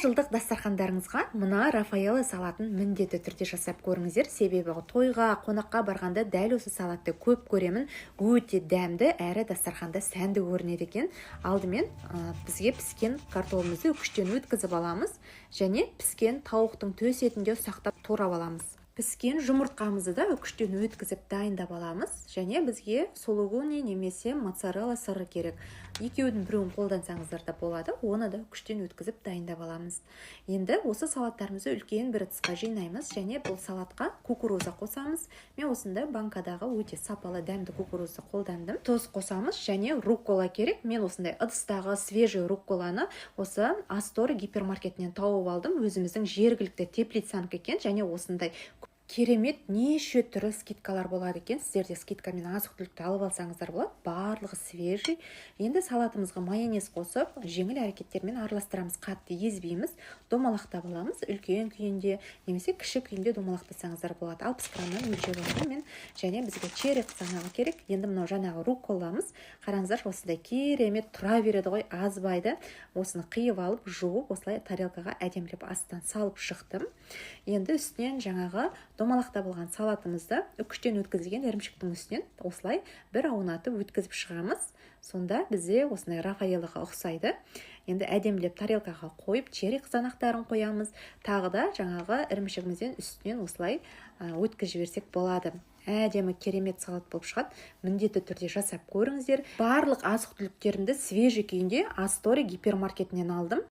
жылдық дастархандарыңызға мына рафаэлло салатын міндетті түрде жасап көріңіздер. Себебі тойға, қонаққа барғанда дәл осы салатты көп көремін. Өте дәмді әрі дастарханда сәнді көрінеді екен. Алдымен бізге піскен картоплымызды үкіштен өткізіп аламыз және піскен тауықтың төс етінде ұсақтап турап аламыз. Піскен жұмыртқамызды да үкіштен өткізіп дайындап аламыз және бізге сулугуни немесе моцарелла сыры керек. Екеудің біреуін қолдансаңыздар да болады, оны да үкіштен өткізіп дайындап аламыз. Енді осы салаттарымызды үлкен бір ыдысқа жинаймыз және бұл салатқа кукуруза қосамыз. Мен осында банкадағы өте сапалы дәмді кукурузды қолдандым. Тұз қосамыз және руккола керек. Мен осындай ыдыстағы свежий рукколаны осы Астор гипермаркетінен тауып алдым. Өзіміздің жергілікті теплицанікі екен және осындай керемет неше түрі скидкалар болады екен. Сіздерде скидкамен азық-түлікті алып алсаңыздар болады. Барлығы свежий. Енді салатымызға майонез қосып, жеңіл әрекеттермен араластырамыз. Қатты езбейміз. Домалақтап аламыз. Үлкен күйінде немесе кіші күйінде домалақтасаңыздар болады. 60 граммнан өлшеп алдым мен. Және бізге черек санағы керек. Енді мынау жаңағы рукколамыз. Қараңыздар, осындай керемет тұра береді ғой, азбайды. Осыны қиып алып, жуып, осылай тарелкаға әдемілеп астан салып шықтым. Енді үстінен жаңағы домалақтап алған салатымызды үкіштен өткізілген ірімшіктің үстінен осылай бір аунатып өткізіп шығамыз. Сонда бізде осындай рафаэллоға ұқсайды. Енді әдемілеп тарелкаға қойып, черри қызанақтарын қоямыз. Тағы да жаңағы ірімшігімізден үстінен осылай өткізіп жіберсек болады. Әдемі керемет салат болып шығады. Міндетті түрде жасап көріңіздер. Барлық азық-түліктерімді свежий күйінде Астори гипермаркетінен алдым.